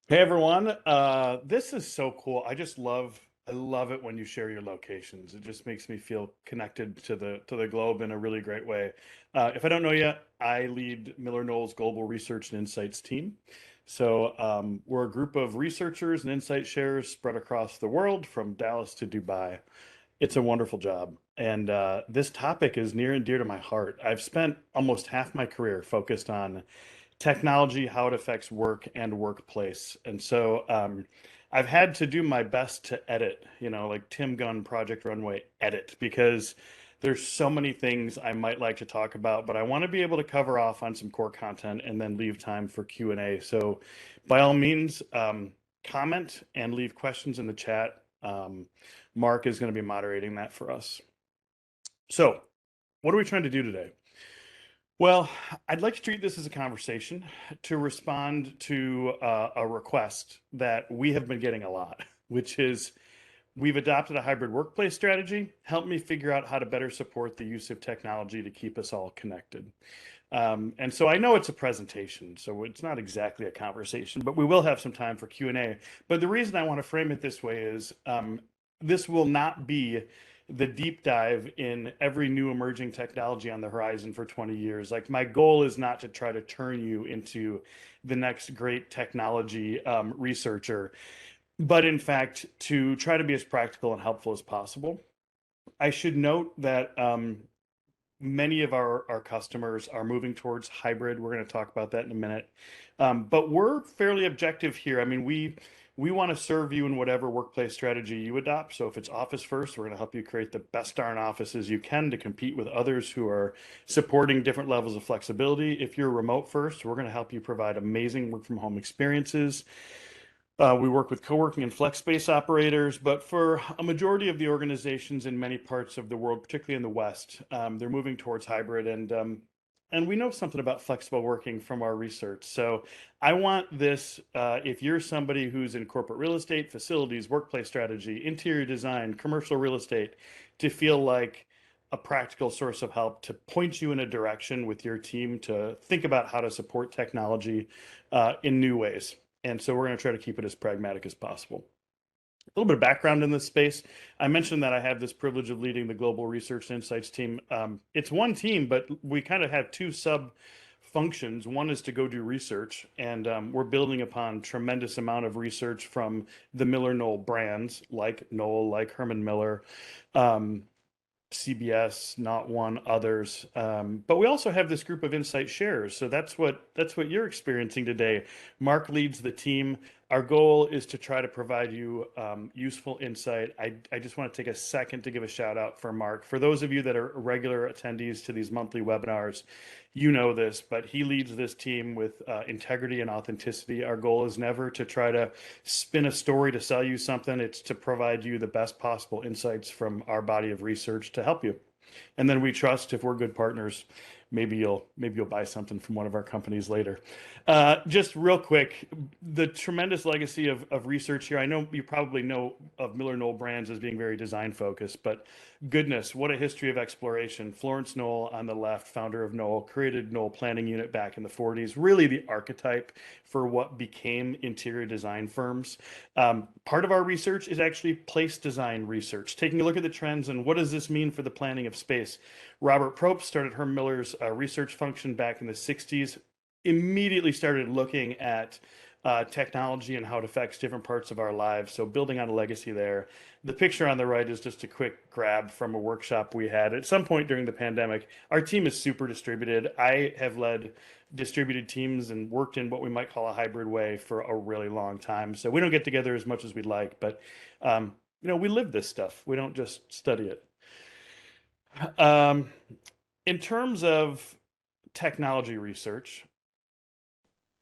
Hey everyone, this is so cool. I love it when you share your locations. It just makes me feel connected to the globe in a really great way. If I don't know yet, I lead MillerKnoll's Global Research and Insights team. We're a group of researchers and insight sharers spread across the world from Dallas to Dubai. It's a wonderful job. And this topic is near and dear to my heart. I've spent almost half my career focused on technology, how it affects work and workplace. I've had to do my best to edit, like Tim Gunn, Project Runway edit, because there's so many things I might like to talk about, but I want to be able to cover off on some core content and then leave time for Q&A. So by all means, comment and leave questions in the chat. Mark is going to be moderating that for us. So what are we trying to do today? Well, I'd like to treat this as a conversation to respond to a request that we have been getting a lot, which is we've adopted a hybrid workplace strategy. Help me figure out how to better support the use of technology to keep us all connected. And so I know it's a presentation, so it's not exactly a conversation, but we will have some time for Q&A. But the reason I want to frame it this way is this will not be the deep dive in every new emerging technology on the horizon for 20 years. Like my goal is not to try to turn you into the next great technology researcher, but in fact to try to be as practical and helpful as possible. I should note that many of our customers are moving towards hybrid. We're going to talk about that in a minute. But we're fairly objective here. I mean, we want to serve you in whatever workplace strategy you adopt. So if it's office first, we're going to help you create the best darn offices you can to compete with others who are supporting different levels of flexibility. If you're remote first, we're going to help you provide amazing work from home experiences. We work with co-working and flex space operators, but for a majority of the organizations in many parts of the world, particularly in the West, they're moving towards hybrid, and we know something about flexible working from our research. So I want this, if you're somebody who's in corporate real estate, facilities, workplace strategy, interior design, commercial real estate, to feel like a practical source of help to point you in a direction with your team to think about how to support technology in new ways. And so we're going to try to keep it as pragmatic as possible. A little bit of background in this space. I mentioned that I have this privilege of leading the Global Research and Insights team. It's one team, but we kind of have two sub functions. One is to go do research, and we're building upon tremendous amount of research from the MillerKnoll brands, like Knoll, like Herman Miller, CBS, Not One, others. But we also have this group of insight sharers. So that's what you're experiencing today. Mark leads the team. Our goal is to try to provide you useful insight. I just want to take a second to give a shout out for Mark. For those of you that are regular attendees to these monthly webinars, you know this, but he leads this team with integrity and authenticity. Our goal is never to try to spin a story to sell you something. It's to provide you the best possible insights from our body of research to help you. And then we trust if we're good partners, maybe you'll buy something from one of our companies later. Just real quick, the tremendous legacy of research here. I know you probably know of MillerKnoll brands as being very design focused, but goodness, what a history of exploration. Florence Knoll on the left, founder of Knoll, created Knoll Planning Unit back in the 40s, really the archetype for what became interior design firms. Part of our research is actually place design research, taking a look at the trends and what does this mean for the planning of space. Robert Probst started Herman Miller's research function back in the 60s, immediately started looking at technology and how it affects different parts of our lives. So building on a legacy there. The picture on the right is just a quick grab from a workshop we had at some point during the pandemic. Our team is super distributed. I have led distributed teams and worked in what we might call a hybrid way for a really long time. So we don't get together as much as we'd like, but we live this stuff. We don't just study it. In terms of technology research,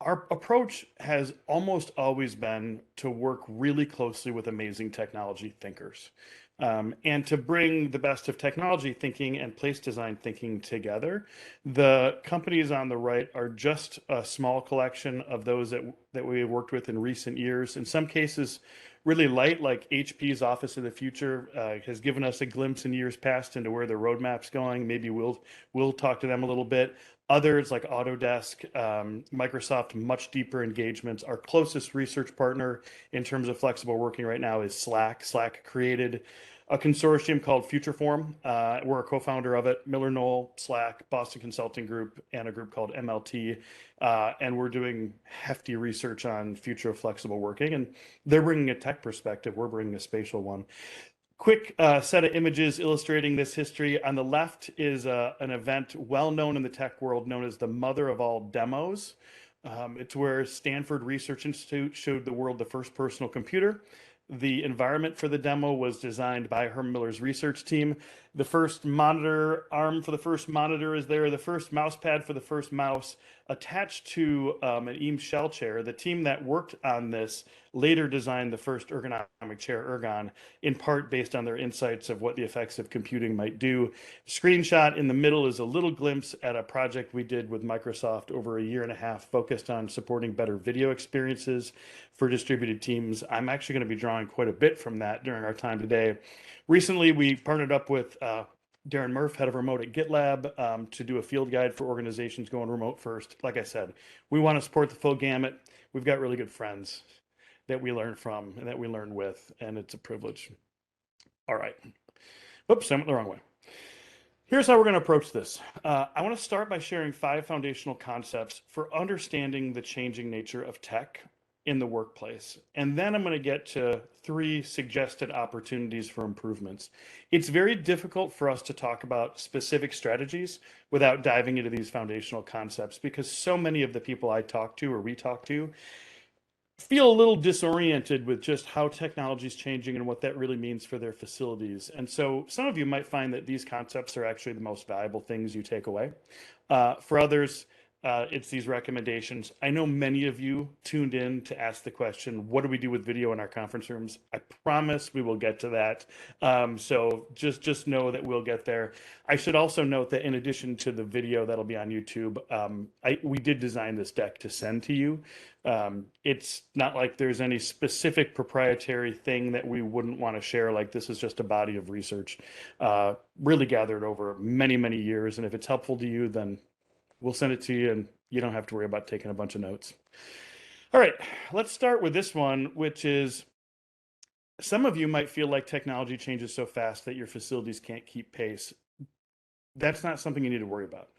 our approach has almost always been to work really closely with amazing technology thinkers, and to bring the best of technology thinking and place design thinking together. The companies on the right are just a small collection of those that we have worked with in recent years. In some cases, really light, like HP's Office of the Future has given us a glimpse in years past into where the roadmap's going. Maybe we'll talk to them a little bit. Others like Autodesk, Microsoft, much deeper engagements. Our closest research partner in terms of flexible working right now is Slack. Slack created a consortium called Futureform. We're a co-founder of it. MillerKnoll, Slack, Boston Consulting Group, and a group called MLT. And we're doing hefty research on future of flexible working. And they're bringing a tech perspective. We're bringing a spatial one. Quick set of images illustrating this history. On the left is an event well known in the tech world known as the mother of all demos. It's where Stanford Research Institute showed the world the first personal computer. The environment for the demo was designed by Herman Miller's research team. The first monitor arm for the first monitor is there. The first mouse pad for the first mouse attached to an Eames shell chair. The team that worked on this later designed the first ergonomic chair, Ergon, in part based on their insights of what the effects of computing might do. Screenshot in the middle is a little glimpse at a project we did with Microsoft over a year and a half focused on supporting better video experiences for distributed teams. I'm actually going to be drawing quite a bit from that during our time today. Recently, we partnered up with Darren Murph, head of remote at GitLab, to do a field guide for organizations going remote first. Like I said, we want to support the full gamut. We've got really good friends that we learn from and that we learn with, and it's a privilege. All right. Oops, I went the wrong way. Here's how we're going to approach this. I want to start by sharing 5 foundational concepts for understanding the changing nature of tech in the workplace. And then I'm going to get to 3 suggested opportunities for improvements. It's very difficult for us to talk about specific strategies without diving into these foundational concepts because so many of the people I talk to or we talk to feel a little disoriented with just how technology is changing and what that really means for their facilities. And so some of you might find that these concepts are actually the most valuable things you take away. For others, it's these recommendations. I know many of you tuned in to ask the question, what do we do with video in our conference rooms? I promise we will get to that. So just know that we'll get there. I should also note that in addition to the video that'll be on YouTube, we did design this deck to send to you. It's not like there's any specific proprietary thing that we wouldn't want to share. Like this is just a body of research really gathered over many, many years. And if it's helpful to you, then we'll send it to you and you don't have to worry about taking a bunch of notes. All right, let's start with this one, which is some of you might feel like technology changes so fast that your facilities can't keep pace. That's not something you need to worry about.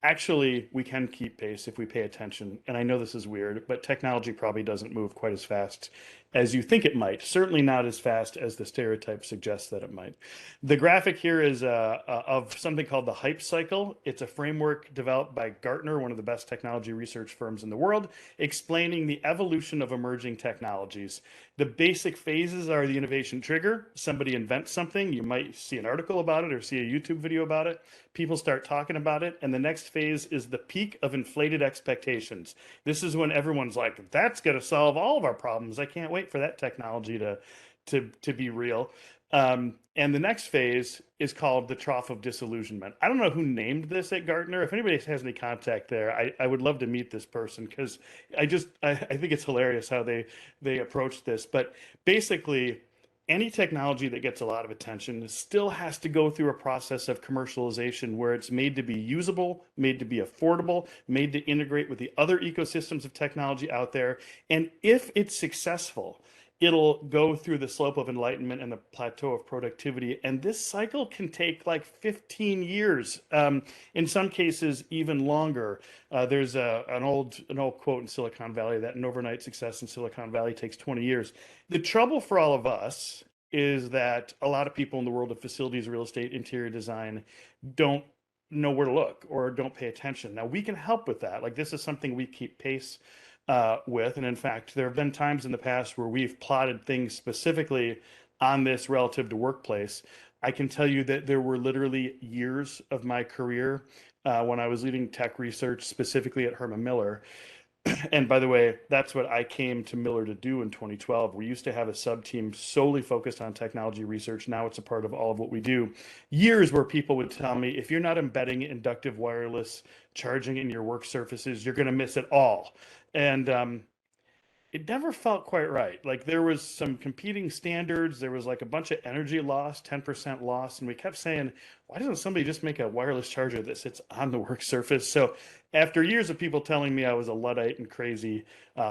Actually, we can keep pace if we pay attention. And I know this is weird, but technology probably doesn't move quite as fast as you think it might. Certainly not as fast as the stereotype suggests that it might. The graphic here is of something called the hype cycle. It's a framework developed by Gartner, one of the best technology research firms in the world, explaining the evolution of emerging technologies. The basic phases are the innovation trigger. Somebody invents something. You might see an article about it or see a YouTube video about it. People start talking about it. And the next phase is the peak of inflated expectations. This is when everyone's like, that's going to solve all of our problems. I can't wait for that technology to be real. And the next phase is called the trough of disillusionment. I don't know who named this at Gartner. If anybody has any contact there, I would love to meet this person because I think it's hilarious how they approach this. But basically, any technology that gets a lot of attention still has to go through a process of commercialization where it's made to be usable, made to be affordable, made to integrate with the other ecosystems of technology out there. And if it's successful, it'll go through the slope of enlightenment and the plateau of productivity. And this cycle can take like 15 years, in some cases, even longer. There's an old quote in Silicon Valley that an overnight success in Silicon Valley takes 20 years. The trouble for all of us is that a lot of people in the world of facilities, real estate, interior design don't know where to look or don't pay attention. Now, we can help with that. Like this is something we keep pace with. And in fact, there have been times in the past where we've plotted things specifically on this relative to workplace. I can tell you that there were literally years of my career when I was leading tech research, specifically at Herman Miller. And by the way, that's what I came to Miller to do in 2012. We used to have a sub team solely focused on technology research. Now it's a part of all of what we do. Years where people would tell me, if you're not embedding inductive wireless charging in your work surfaces, you're going to miss it all. And it never felt quite right. Like there was some competing standards, there was like a bunch of energy loss, 10% loss, and we kept saying, why doesn't somebody just make a wireless charger that sits on the work surface? So after years of people telling me I was a Luddite and crazy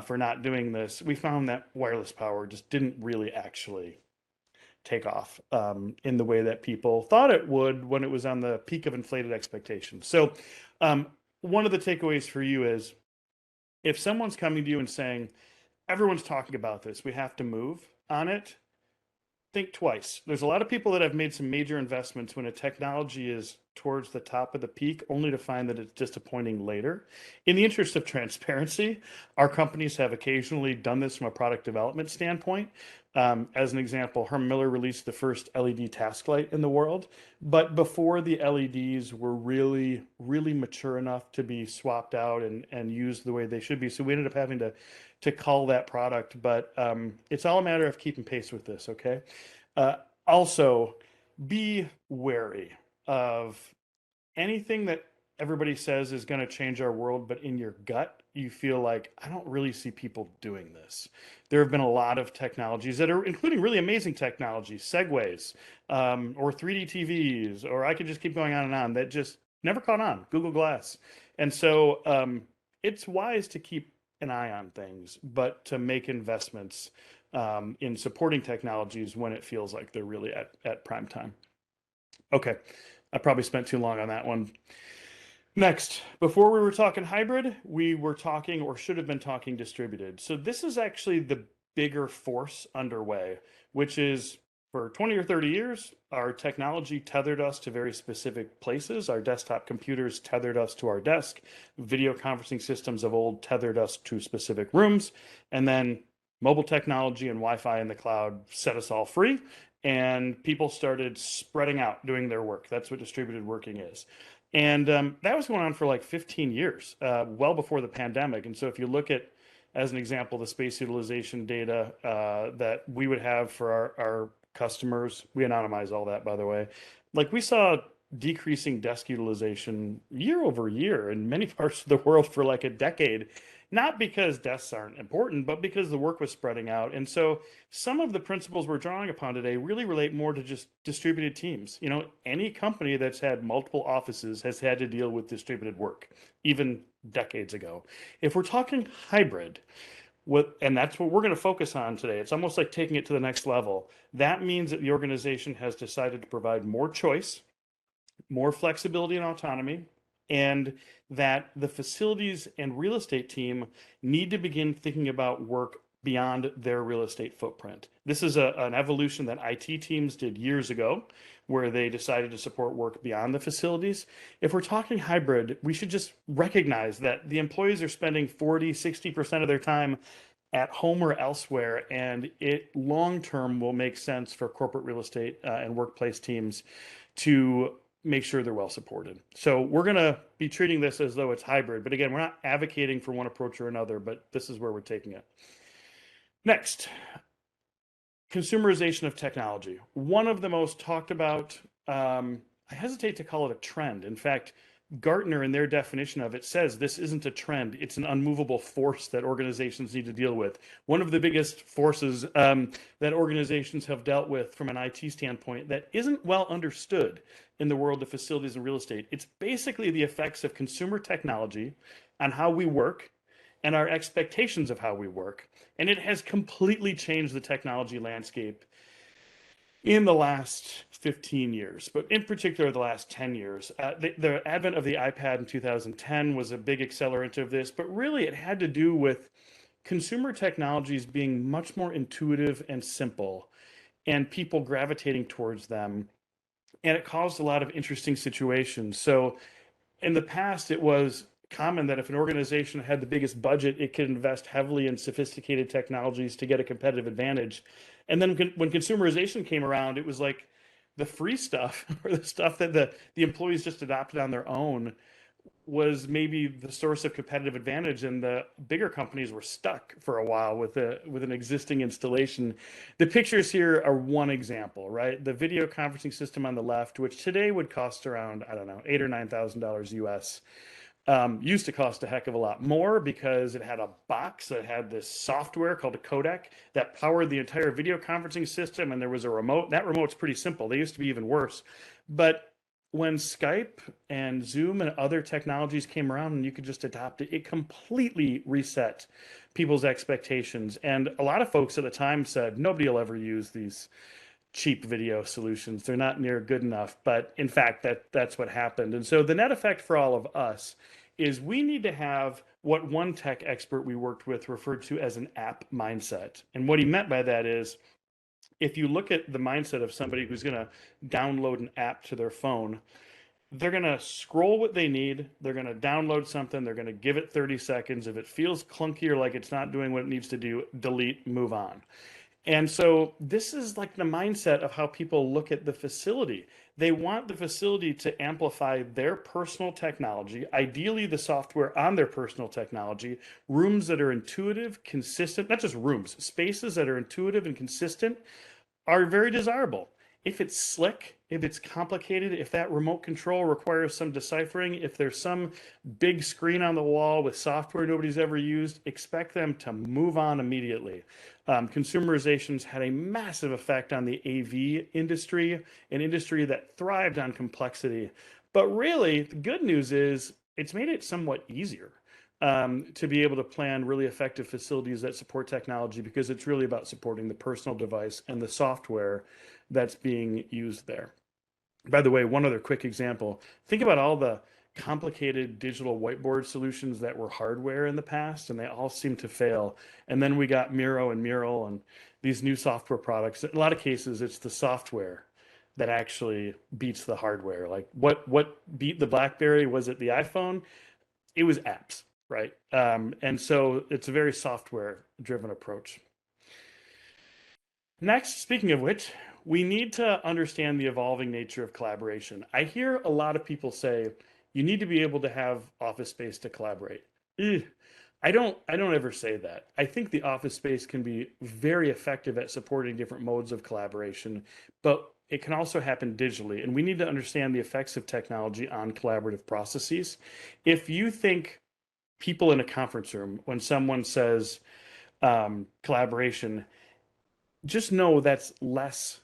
for not doing this, we found that wireless power just didn't really actually take off in the way that people thought it would when it was on the peak of inflated expectations. So um, one of the takeaways for you is if someone's coming to you and saying, everyone's talking about this, we have to move on it, think twice. There's a lot of people that have made some major investments when a technology is towards the top of the peak, only to find that it's disappointing later. In the interest of transparency, our companies have occasionally done this from a product development standpoint. As an example, Herman Miller released the first LED task light in the world, but before the LEDs were really, really mature enough to be swapped out and used the way they should be. So we ended up having to call that product, but it's all a matter of keeping pace with this, okay? Uh, Also, be wary of anything that everybody says is going to change our world, but in your gut, you feel like, I don't really see people doing this. There have been a lot of technologies that are, including really amazing technologies, segways, or 3D TVs, or I could just keep going on and on, that just never caught on, Google Glass. And so it's wise to keep an eye on things, but to make investments in supporting technologies when it feels like they're really at prime time. Okay, I probably spent too long on that one. Next, before we were talking hybrid, we were talking or should have been talking distributed. So this is actually the bigger force underway, which is for 20 or 30 years, our technology tethered us to very specific places. Our desktop computers tethered us to our desk. Video conferencing systems of old tethered us to specific rooms. And then mobile technology and Wi-Fi in the cloud set us all free. And people started spreading out doing their work. That's what distributed working is. And that was going on for like 15 years, well before the pandemic. And so if you look at, as an example, the space utilization data that we would have for our customers, we anonymize all that, by the way. Like we saw decreasing desk utilization year over year in many parts of the world for like a decade, not because desks aren't important, but because the work was spreading out. And so some of the principles we're drawing upon today really relate more to just distributed teams. You know, any company that's had multiple offices has had to deal with distributed work, even decades ago. If we're talking hybrid, and that's what we're going to focus on today. It's almost like taking it to the next level. That means that the organization has decided to provide more choice, more flexibility and autonomy, and that the facilities and real estate team need to begin thinking about work beyond their real estate footprint. This is an evolution that IT teams did years ago, where they decided to support work beyond the facilities. If we're talking hybrid, we should just recognize that the employees are spending 40, 60% of their time at home or elsewhere, and it long term will make sense for corporate real estate and workplace teams to make sure they're well supported. So we're going to be treating this as though it's hybrid. But again, we're not advocating for one approach or another, but this is where we're taking it. Next, consumerization of technology. One of the most talked about, I hesitate to call it a trend. In fact, Gartner, in their definition of it, says this isn't a trend. It's an unmovable force that organizations need to deal with. One of the biggest forces that organizations have dealt with from an IT standpoint that isn't well understood in the world of facilities and real estate. It's basically the effects of consumer technology on how we work and our expectations of how we work. And it has completely changed the technology landscape in the last 15 years, but in particular the last 10 years. The advent of the iPad in 2010 was a big accelerant of this, but really it had to do with consumer technologies being much more intuitive and simple and people gravitating towards them. And it caused a lot of interesting situations. So in the past, it was common that if an organization had the biggest budget, it could invest heavily in sophisticated technologies to get a competitive advantage. And then when consumerization came around, it was like the free stuff or the stuff that the employees just adopted on their own was maybe the source of competitive advantage, and the bigger companies were stuck for a while with an existing installation. The pictures here are one example, right? The video conferencing system on the left, which today would cost around, I don't know, $8,000 or $9,000 US, Used to cost a heck of a lot more because it had a box that had this software called a codec that powered the entire video conferencing system, and there was a remote. That remote's pretty simple. They used to be even worse. But when Skype and Zoom and other technologies came around and you could just adopt it, it completely reset people's expectations. And a lot of folks at the time said, nobody will ever use these cheap video solutions. They're not near good enough. But in fact, that's what happened. And so the net effect for all of us is we need to have what one tech expert we worked with referred to as an app mindset. And what he meant by that is if you look at the mindset of somebody who's going to download an app to their phone, they're going to scroll what they need. They're going to download something. They're going to give it 30 seconds. If it feels clunky or like it's not doing what it needs to do, delete, move on. And so this is like the mindset of how people look at the facility. They want the facility to amplify their personal technology, ideally the software on their personal technology, rooms that are intuitive, consistent, not just rooms, spaces that are intuitive and consistent are very desirable. If it's slick, if it's complicated, if that remote control requires some deciphering, if there's some big screen on the wall with software nobody's ever used, expect them to move on immediately. Consumerization's had a massive effect on the AV industry, an industry that thrived on complexity. But really, the good news is it's made it somewhat easier to be able to plan really effective facilities that support technology because it's really about supporting the personal device and the software that's being used there. By the way, one other quick example. Think about all the complicated digital whiteboard solutions that were hardware in the past, and they all seem to fail. And then we got Miro and Mural and these new software products. In a lot of cases, it's the software that actually beats the hardware. Like what beat the BlackBerry? Was it the iPhone? It was apps, right? And so it's a very software driven approach. Next, speaking of which, we need to understand the evolving nature of collaboration. I hear a lot of people say you need to be able to have office space to collaborate. Ugh. I don't ever say that. I think the office space can be very effective at supporting different modes of collaboration, but it can also happen digitally, and we need to understand the effects of technology on collaborative processes. If you think people in a conference room, when someone says collaboration, just know that's less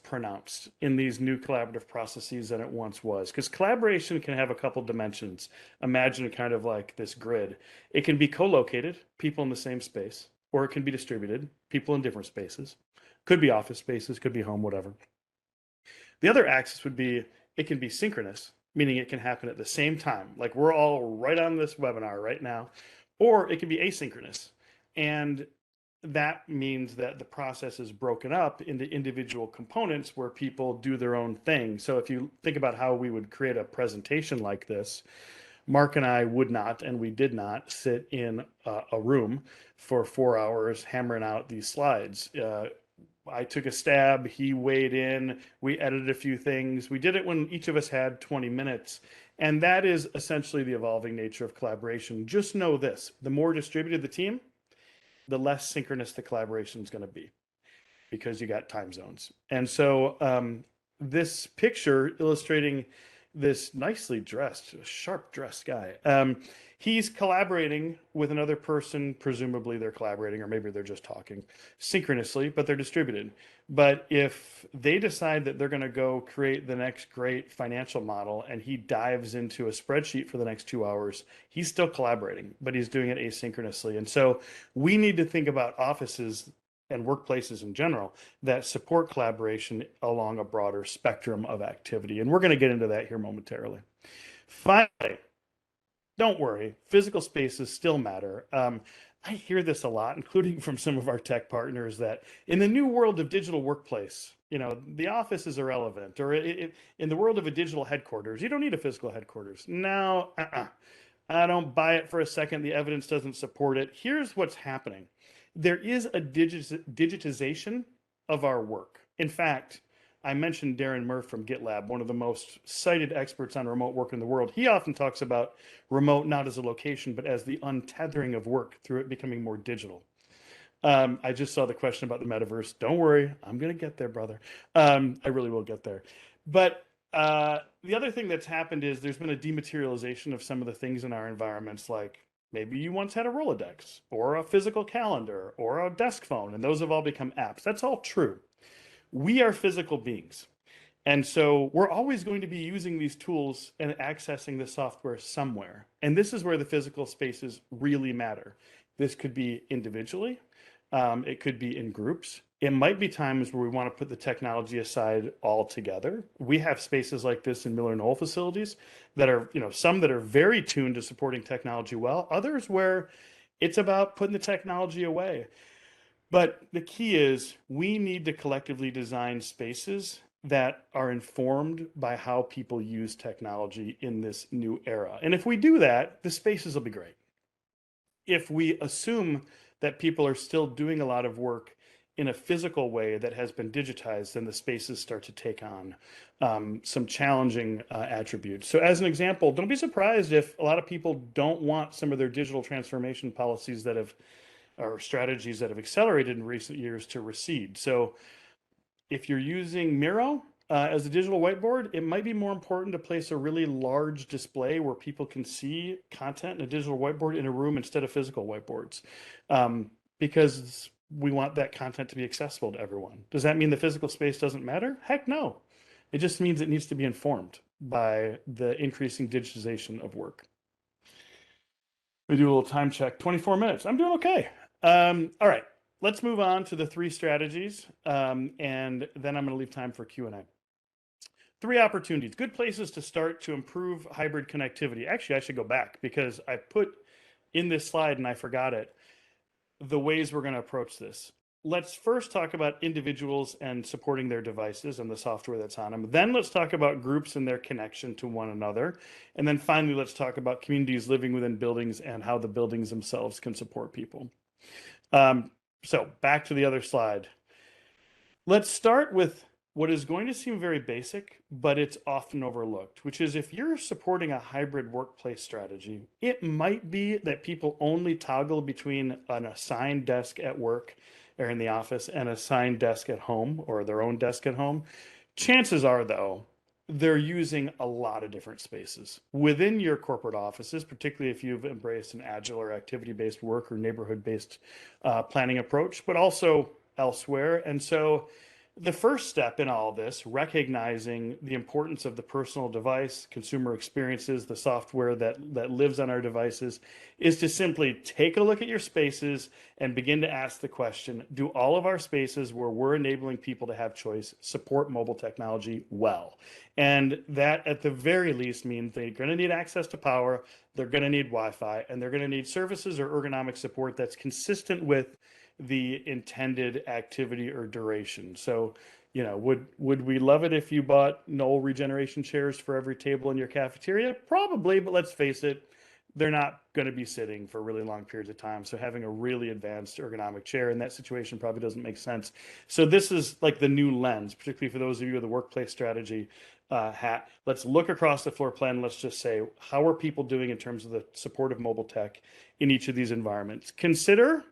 pronounced in these new collaborative processes than it once was. Because collaboration can have a couple dimensions. Imagine it kind of like this grid. It can be co-located, people in the same space, or it can be distributed, people in different spaces. Could be office spaces, could be home, whatever. The other axis would be it can be synchronous, meaning it can happen at the same time. Like we're all right on this webinar right now, or it can be asynchronous. And that means that the process is broken up into individual components where people do their own thing. So if you think about how we would create a presentation like this, Mark and I would not, and we did not sit in a room for 4 hours hammering out these slides. I took a stab, he weighed in, we edited a few things. We did it when each of us had 20 minutes. And that is essentially the evolving nature of collaboration. Just know this, the more distributed the team, the less synchronous the collaboration is going to be because you got time zones. And so this picture illustrating this nicely dressed, sharp dressed guy. He's collaborating with another person. Presumably they're collaborating, or maybe they're just talking synchronously, but they're distributed. But if they decide that they're going to go create the next great financial model and he dives into a spreadsheet for the next 2 hours, he's still collaborating, but he's doing it asynchronously. And so we need to think about offices and workplaces in general that support collaboration along a broader spectrum of activity. And we're going to get into that here momentarily. Finally, don't worry, physical spaces still matter. I hear this a lot, including from some of our tech partners, that in the new world of digital workplace, the office is irrelevant, or in the world of a digital headquarters, you don't need a physical headquarters. No, I don't buy it for a second. The evidence doesn't support it. Here's what's happening. There is a digitization of our work. In fact, I mentioned Darren Murph from GitLab, one of the most cited experts on remote work in the world. He often talks about remote not as a location, but as the untethering of work through it becoming more digital. I just saw the question about the metaverse. Don't worry, I'm going to get there, brother. I really will get there. But The other thing that's happened is there's been a dematerialization of some of the things in our environments, like maybe you once had a Rolodex or a physical calendar or a desk phone, and those have all become apps. That's all true. We are physical beings. And so we're always going to be using these tools and accessing the software somewhere. And this is where the physical spaces really matter. This could be individually, it could be in groups. It might be times where we want to put the technology aside altogether. We have spaces like this in MillerKnoll facilities that are, some that are very tuned to supporting technology well, others where it's about putting the technology away. But the key is we need to collectively design spaces that are informed by how people use technology in this new era. And if we do that, the spaces will be great. If we assume that people are still doing a lot of work in a physical way that has been digitized, then the spaces start to take on some challenging attributes. So, as an example, don't be surprised if a lot of people don't want some of their digital transformation policies that have or strategies that have accelerated in recent years to recede. So if you're using Miro as a digital whiteboard, it might be more important to place a really large display where people can see content in a digital whiteboard in a room instead of physical whiteboards, because we want that content to be accessible to everyone. Does that mean the physical space doesn't matter? Heck no. It just means it needs to be informed by the increasing digitization of work. We do a little time check. 24 minutes. I'm doing okay. All right. Let's move on to the three strategies, and then I'm going to leave time for Q&A. Three opportunities. Good places to start to improve hybrid connectivity. Actually, I should go back because I put in this slide and I forgot it, the ways we're going to approach this. Let's first talk about individuals and supporting their devices and the software that's on them. Then let's talk about groups and their connection to one another. And then finally, let's talk about communities living within buildings and how the buildings themselves can support people. So back to the other slide. Let's start with what is going to seem very basic, but it's often overlooked, which is if you're supporting a hybrid workplace strategy, it might be that people only toggle between an assigned desk at work or in the office and assigned desk at home or their own desk at home. Chances are, though, they're using a lot of different spaces within your corporate offices, particularly if you've embraced an agile or activity-based work or neighborhood-based planning approach, but also elsewhere. And so the first step in all of this, recognizing the importance of the personal device, consumer experiences, the software that lives on our devices, is to simply take a look at your spaces and begin to ask the question, do all of our spaces where we're enabling people to have choice support mobile technology well? And that at the very least means they're going to need access to power, they're going to need Wi-Fi, and they're going to need services or ergonomic support that's consistent with the intended activity or duration. So, would we love it if you bought Knoll regeneration chairs for every table in your cafeteria? Probably, but let's face it, they're not going to be sitting for really long periods of time. So having a really advanced ergonomic chair in that situation probably doesn't make sense. So this is like the new lens, particularly for those of you with a workplace strategy hat. Let's look across the floor plan. Let's just say, how are people doing in terms of the support of mobile tech in each of these environments? Consider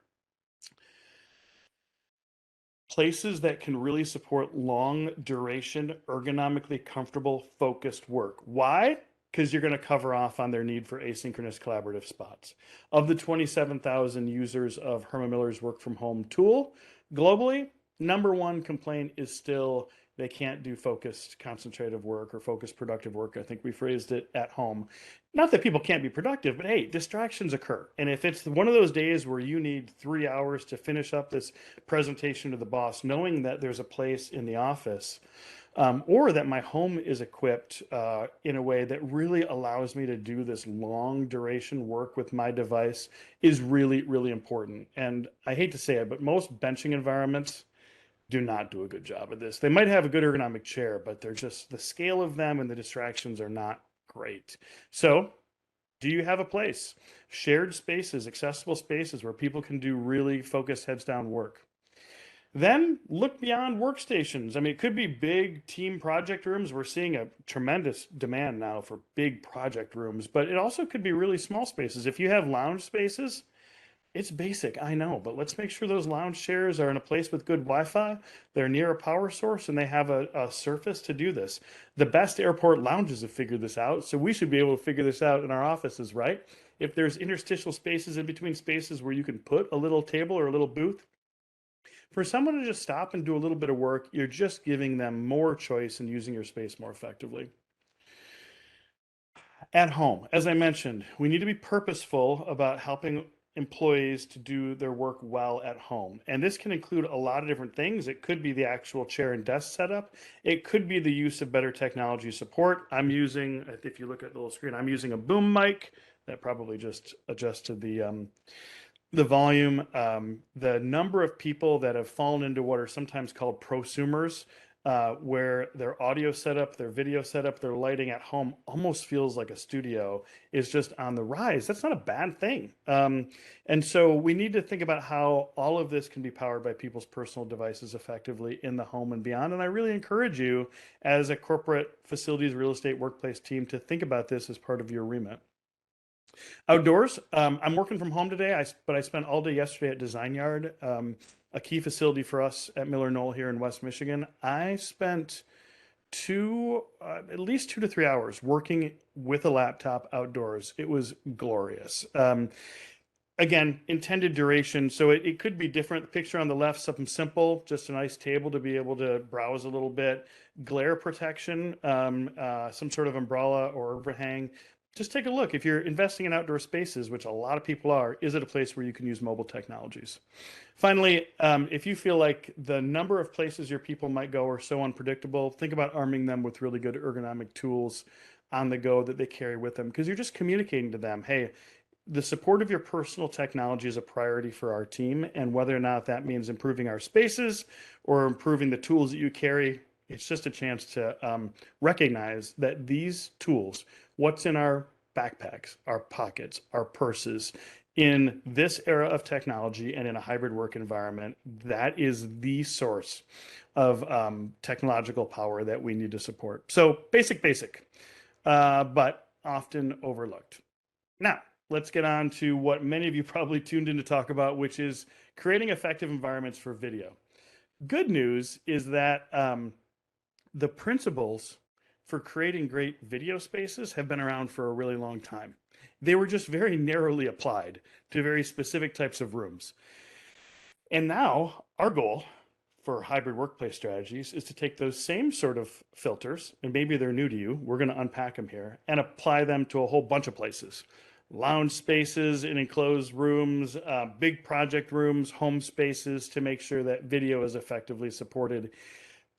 places that can really support long duration, ergonomically comfortable, focused work. Why? Because you're going to cover off on their need for asynchronous collaborative spots. Of the 27,000 users of Herman Miller's work from home tool globally, number one complaint is still they can't do focused concentrative work or focused productive work. I think we phrased it at home. Not that people can't be productive, but hey, distractions occur. And if it's one of those days where you need 3 hours to finish up this presentation to the boss, knowing that there's a place in the office, or that my home is equipped in a way that really allows me to do this long duration work with my device is really, really important. And I hate to say it, but most benching environments do not do a good job of this. They might have a good ergonomic chair, but they're just the scale of them and the distractions are not great. So, do you have a place? Shared spaces, accessible spaces where people can do really focused heads down work. Then look beyond workstations. I mean, it could be big team project rooms. We're seeing a tremendous demand now for big project rooms, but it also could be really small spaces. If you have lounge spaces, It's basic, I know, but let's make sure those lounge chairs are in a place with good Wi-Fi, they're near a power source, and they have a surface to do this. The best airport lounges have figured this out, so we should be able to figure this out in our offices, right? If there's interstitial spaces in between spaces where you can put a little table or a little booth, for someone to just stop and do a little bit of work, you're just giving them more choice and using your space more effectively. At home, as I mentioned, we need to be purposeful about helping employees to do their work well at home. And this can include a lot of different things. It could be the actual chair and desk setup. It could be the use of better technology support. I'm using, if you look at the little screen, I'm using a boom mic that probably just adjusted the volume. The number of people that have fallen into what are sometimes called prosumers, where their audio setup, their video setup, their lighting at home almost feels like a studio, is just on the rise. That's not a bad thing. And so we need to think about how all of this can be powered by people's personal devices effectively in the home and beyond. And I really encourage you, as a corporate facilities, real estate, workplace team, to think about this as part of your remit. Outdoors, I'm working from home today, but I spent all day yesterday at Design Yard, a key facility for us at MillerKnoll here in West Michigan. I spent at least 2 to 3 hours working with a laptop outdoors. It was glorious. Again, intended duration, so it could be different. The picture on the left, something simple, just a nice table to be able to browse a little bit. Glare protection, some sort of umbrella or overhang. Just take a look. If you're investing in outdoor spaces, which a lot of people are, is it a place where you can use mobile technologies? Finally, if you feel like the number of places your people might go are so unpredictable, think about arming them with really good ergonomic tools on the go that they carry with them, because you're just communicating to them, hey, the support of your personal technology is a priority for our team, and whether or not that means improving our spaces or improving the tools that you carry, it's just a chance to recognize that these tools, what's in our backpacks, our pockets, our purses, in this era of technology and in a hybrid work environment, that is the source of technological power that we need to support. So basic, but often overlooked. Now, let's get on to what many of you probably tuned in to talk about, which is creating effective environments for video. Good news is that the principles for creating great video spaces have been around for a really long time. They were just very narrowly applied to very specific types of rooms. And now our goal for hybrid workplace strategies is to take those same sort of filters, and maybe they're new to you, we're going to unpack them here, and apply them to a whole bunch of places. Lounge spaces in enclosed rooms, big project rooms, home spaces, to make sure that video is effectively supported.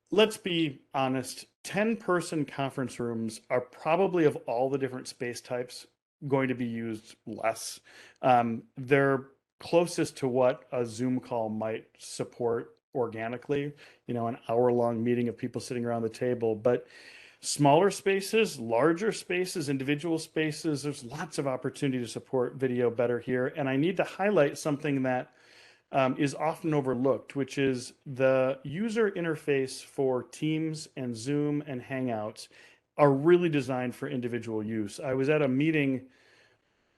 Let's be honest, 10-person conference rooms are probably, of all the different space types, going to be used less. They're closest to what a Zoom call might support organically, an hour-long meeting of people sitting around the table. But smaller spaces, larger spaces, individual spaces, there's lots of opportunity to support video better here. And I need to highlight something that is often overlooked, which is the user interface for Teams and Zoom and Hangouts are really designed for individual use. I was at a meeting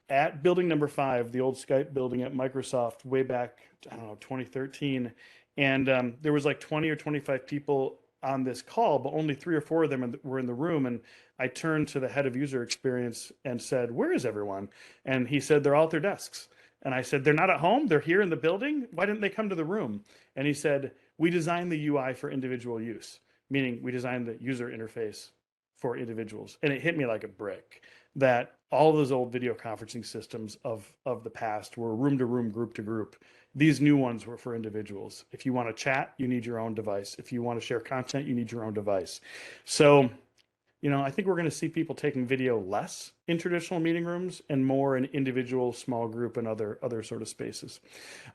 at building number 5, the old Skype building at Microsoft, way back, I don't know, 2013. And there was like 20 or 25 people on this call, but only 3 or 4 of them were in the room. And I turned to the head of user experience and said, "Where is everyone?" And he said, "They're all at their desks." And I said, "They're not at home? They're here in the building? Why didn't they come to the room?" And he said, "We designed the UI for individual use," meaning we designed the user interface for individuals. And it hit me like a brick that all those old video conferencing systems of the past were room to room, group to group. These new ones were for individuals. If you want to chat, you need your own device. If you want to share content, you need your own device. So, I think we're going to see people taking video less in traditional meeting rooms and more in individual, small group, and other sort of spaces.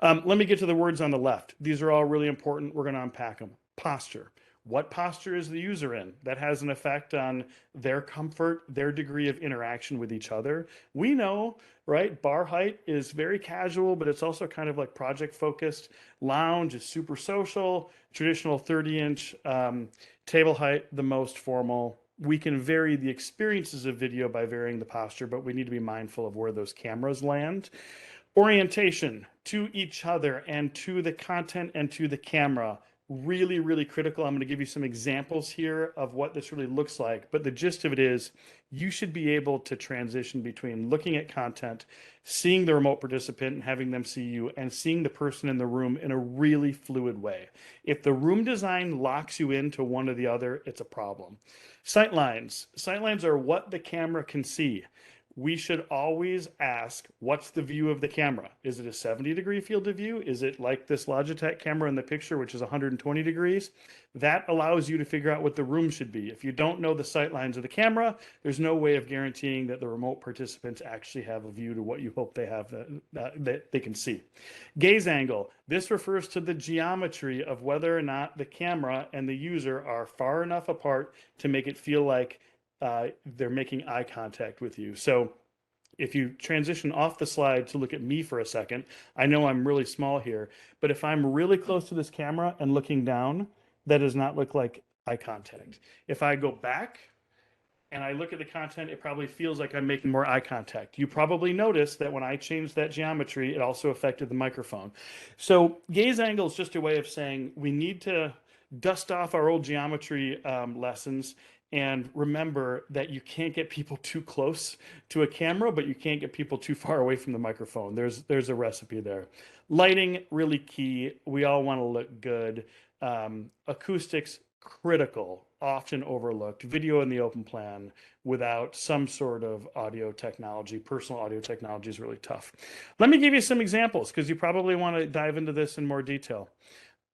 Let me get to the words on the left. These are all really important. We're going to unpack them. Posture. What posture is the user in? That has an effect on their comfort, their degree of interaction with each other. We know, right? Bar height is very casual, but it's also kind of like project focused. Lounge is super social. Traditional 30-inch table height, the most formal. We can vary the experiences of video by varying the posture, but we need to be mindful of where those cameras land. Orientation to each other and to the content and to the camera. Really, really critical. I'm going to give you some examples here of what this really looks like. But the gist of it is you should be able to transition between looking at content, seeing the remote participant and having them see you, and seeing the person in the room in a really fluid way. If the room design locks you into one or the other, it's a problem. Sightlines. Sightlines are what the camera can see. We should always ask, what's the view of the camera? Is it a 70-degree field of view? Is it like this Logitech camera in the picture, which is 120 degrees? That allows you to figure out what the room should be. If you don't know the sight lines of the camera, there's no way of guaranteeing that the remote participants actually have a view to what you hope they have that they can see. Gaze angle. This refers to the geometry of whether or not the camera and the user are far enough apart to make it feel like they're making eye contact with you. So if you transition off the slide to look at me for a second, I know I'm really small here, but if I'm really close to this camera and looking down, that does not look like eye contact. If I go back and I look at the content, it probably feels like I'm making more eye contact. You probably noticed that when I changed that geometry, it also affected the microphone. So gaze angle is just a way of saying we need to dust off our old geometry lessons and remember that you can't get people too close to a camera, but you can't get people too far away from the microphone. There's a recipe there. Lighting, really key. We all want to look good. Acoustics, critical, often overlooked. Video in the open plan without some sort of audio technology, personal audio technology is really tough. Let me give you some examples because you probably want to dive into this in more detail.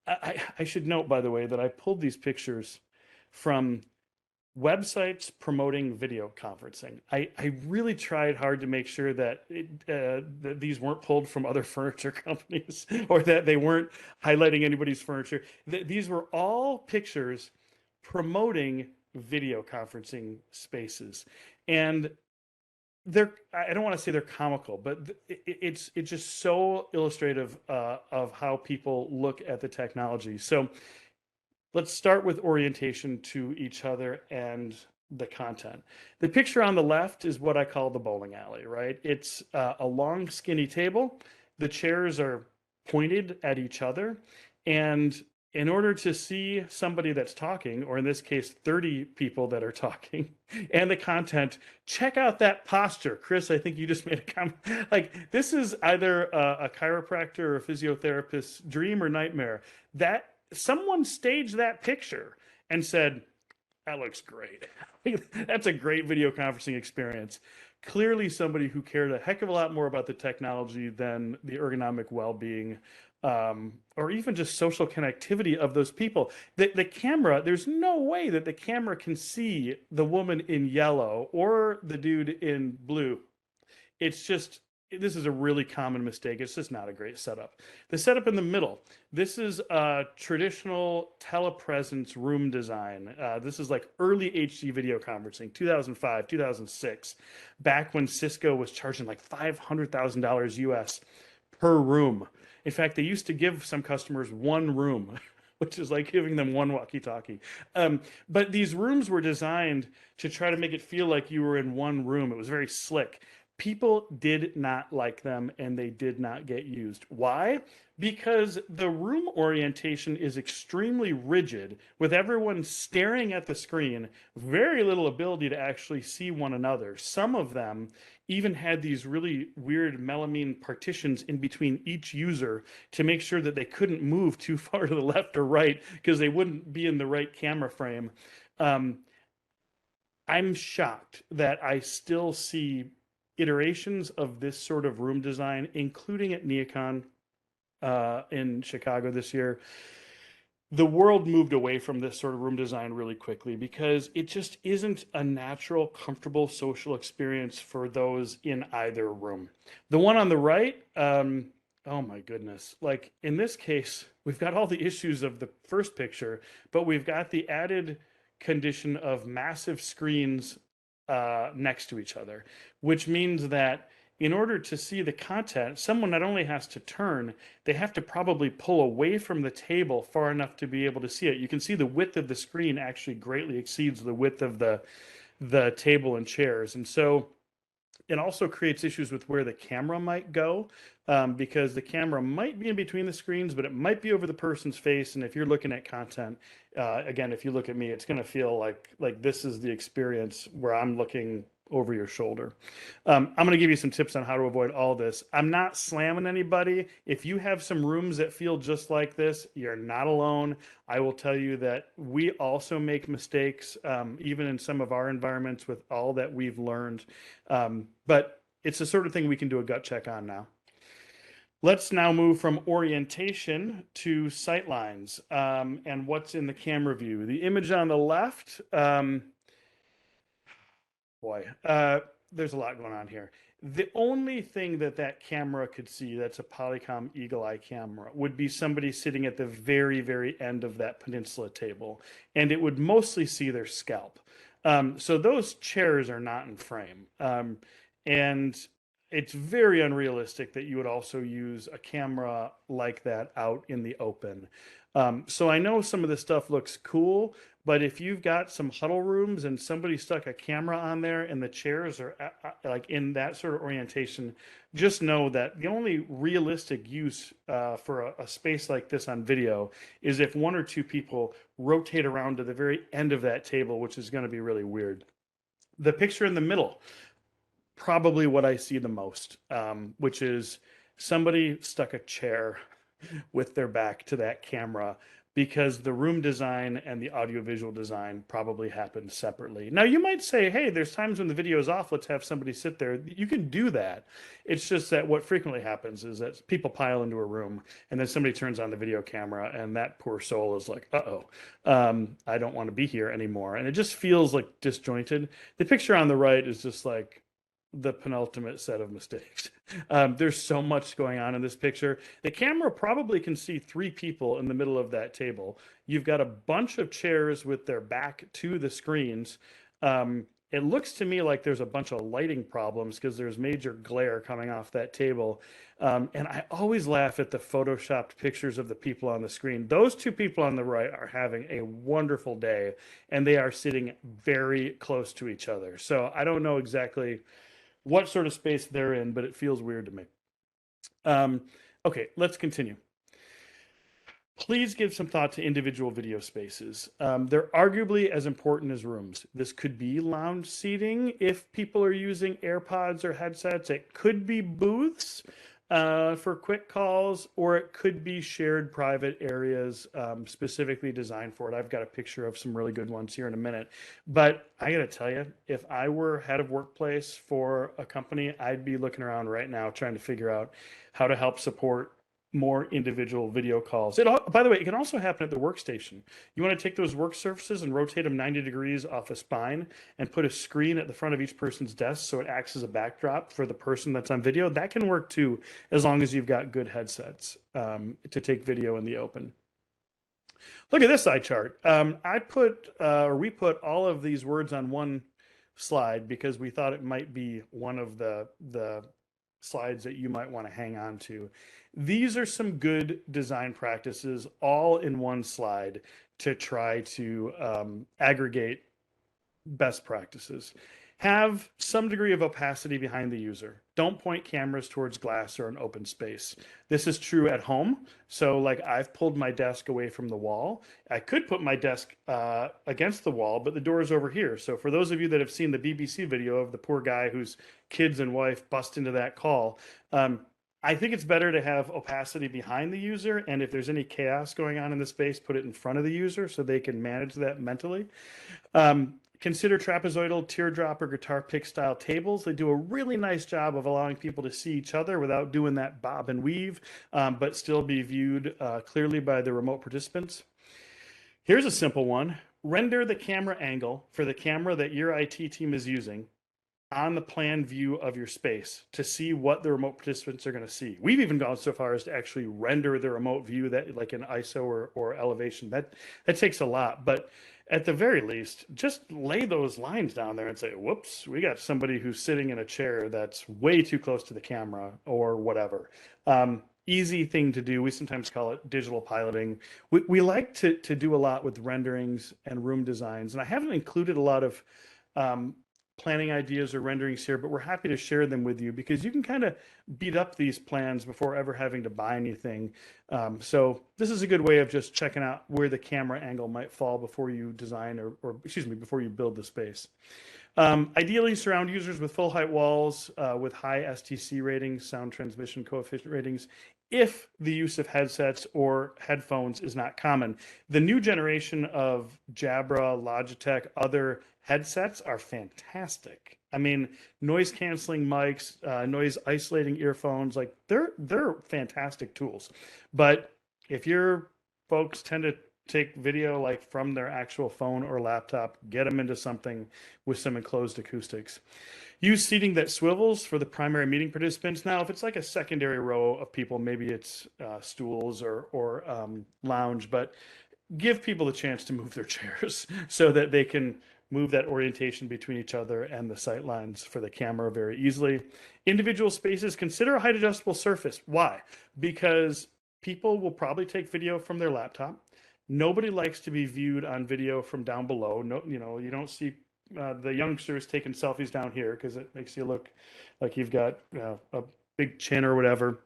I should note, by the way, that I pulled these pictures from websites promoting video conferencing. I really tried hard to make sure that, that these weren't pulled from other furniture companies or that they weren't highlighting anybody's furniture. These were all pictures promoting video conferencing spaces. And I don't want to say they're comical, but it's just so illustrative of how people look at the technology. So let's start with orientation to each other and the content. The picture on the left is what I call the bowling alley, right? It's a long, skinny table. The chairs are pointed at each other. And in order to see somebody that's talking, or in this case, 30 people that are talking, and the content, check out that posture. Chris, I think you just made a comment. Like, this is either a chiropractor or a physiotherapist's dream or nightmare. That someone staged that picture and said, that looks great. That's a great video conferencing experience. Clearly somebody who cared a heck of a lot more about the technology than the ergonomic well-being or even just social connectivity of those people. The camera, there's no way that the camera can see the woman in yellow or the dude in blue. It's just, this is a really common mistake. It's just not a great setup. The setup in the middle, this is a traditional telepresence room design. This is like early HD video conferencing, 2005, 2006, back when Cisco was charging like $500,000 US per room. In fact, they used to give some customers one room, which is like giving them one walkie-talkie. But these rooms were designed to try to make it feel like you were in one room. It was very slick. People did not like them and they did not get used. Why? Because the room orientation is extremely rigid with everyone staring at the screen, very little ability to actually see one another. Some of them even had these really weird melamine partitions in between each user to make sure that they couldn't move too far to the left or right because they wouldn't be in the right camera frame. I'm shocked that I still see iterations of this sort of room design, including at NeoCon in Chicago this year. The world moved away from this sort of room design really quickly because it just isn't a natural, comfortable social experience for those in either room. The one on the right, oh my goodness. Like in this case, we've got all the issues of the first picture, but we've got the added condition of massive screens next to each other, which means that in order to see the content, someone not only has to turn, they have to probably pull away from the table far enough to be able to see it. You can see the width of the screen actually greatly exceeds the width of the table and chairs. And so it also creates issues with where the camera might go, because the camera might be in between the screens, but it might be over the person's face. And if you're looking at content, again, if you look at me, it's going to feel like this is the experience where I'm looking over your shoulder. I'm going to give you some tips on how to avoid all this. I'm not slamming anybody. If you have some rooms that feel just like this, you're not alone. I will tell you that we also make mistakes, even in some of our environments with all that we've learned. But it's the sort of thing we can do a gut check on now. Let's now move from orientation to sightlines, and what's in the camera view. The image on the left, boy, there's a lot going on here. The only thing that that camera could see that's a Polycom Eagle Eye camera would be somebody sitting at the very, very end of that peninsula table, and it would mostly see their scalp. So those chairs are not in frame. And it's very unrealistic that you would also use a camera like that out in the open. So I know some of this stuff looks cool, but if you've got some huddle rooms and somebody stuck a camera on there and the chairs are like in that sort of orientation, just know that the only realistic use for a space like this on video is if one or two people rotate around to the very end of that table, which is going to be really weird. The picture in the middle, probably what I see the most, which is somebody stuck a chair with their back to that camera because the room design and the audiovisual design probably happened separately. Now, you might say, hey, there's times when the video is off, let's have somebody sit there. You can do that. It's just that what frequently happens is that people pile into a room and then somebody turns on the video camera and that poor soul is like, uh-oh, I don't want to be here anymore. And it just feels like disjointed. The picture on the right is just like the penultimate set of mistakes. There's so much going on in this picture. The camera probably can see three people in the middle of that table. You've got a bunch of chairs with their back to the screens. It looks to me like there's a bunch of lighting problems because there's major glare coming off that table. And I always laugh at the photoshopped pictures of the people on the screen. Those two people on the right are having a wonderful day, and they are sitting very close to each other. So I don't know exactly what sort of space they're in, but it feels weird to me. Okay, let's continue. Please give some thought to individual video spaces. They're arguably as important as rooms. This could be lounge seating if people are using AirPods or headsets. It could be booths for quick calls, or it could be shared private areas specifically designed for it. I've got a picture of some really good ones here in a minute. But I got to tell you, if I were head of workplace for a company, I'd be looking around right now trying to figure out how to help support more individual video calls. By the way, it can also happen at the workstation. You want to take those work surfaces and rotate them 90 degrees off a spine and put a screen at the front of each person's desk so it acts as a backdrop for the person that's on video. That can work too, as long as you've got good headsets to take video in the open. Look at this eye chart. We put all of these words on one slide because we thought it might be one of the slides that you might want to hang on to. These are some good design practices all in one slide to try to aggregate best practices. Have some degree of opacity behind the user. Don't point cameras towards glass or an open space. This is true at home. So like I've pulled my desk away from the wall. I could put my desk against the wall, but the door is over here. So for those of you that have seen the BBC video of the poor guy whose kids and wife bust into that call, I think it's better to have opacity behind the user. And if there's any chaos going on in the space, put it in front of the user so they can manage that mentally. Consider trapezoidal, teardrop, or guitar pick style tables. They do a really nice job of allowing people to see each other without doing that bob and weave, but still be viewed clearly by the remote participants. Here's a simple one. Render the camera angle for the camera that your IT team is using on the plan view of your space to see what the remote participants are going to see. We've even gone so far as to actually render the remote view that like in ISO or elevation. That takes a lot, but at the very least, just lay those lines down there and say, whoops, we got somebody who's sitting in a chair that's way too close to the camera or whatever. Easy thing to do. We sometimes call it digital piloting. We like to do a lot with renderings and room designs, and I haven't included a lot of planning ideas or renderings here, but we're happy to share them with you because you can kind of beat up these plans before ever having to buy anything. So this is a good way of just checking out where the camera angle might fall before you design or excuse me, before you build the space. Ideally, surround users with full height walls with high STC ratings, sound transmission coefficient ratings, if the use of headsets or headphones is not common. The new generation of Jabra, Logitech, other headsets are fantastic. I mean, noise canceling mics, noise isolating earphones, like they're fantastic tools. But if your folks tend to take video like from their actual phone or laptop, get them into something with some enclosed acoustics. Use seating that swivels for the primary meeting participants. Now, if it's like a secondary row of people, maybe it's stools or lounge, but give people a chance to move their chairs so that they can move that orientation between each other and the sight lines for the camera very easily. Individual spaces, consider a height adjustable surface. Why? Because people will probably take video from their laptop. Nobody likes to be viewed on video from down below. No, you don't see the youngsters taking selfies down here because it makes you look like you've got a big chin or whatever.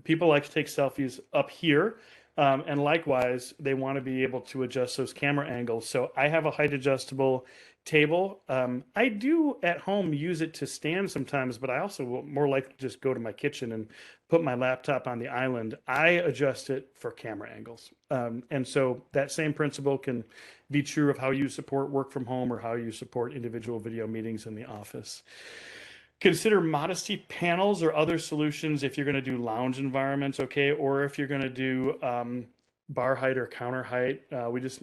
People like to take selfies up here. And likewise, they want to be able to adjust those camera angles. So I have a height adjustable table. I do at home use it to stand sometimes, but I also will more likely just go to my kitchen and put my laptop on the island. I adjust it for camera angles. And so that same principle can be true of how you support work from home or how you support individual video meetings in the office. Consider modesty panels or other solutions if you're going to do lounge environments, okay? Or if you're going to do bar height or counter height. We just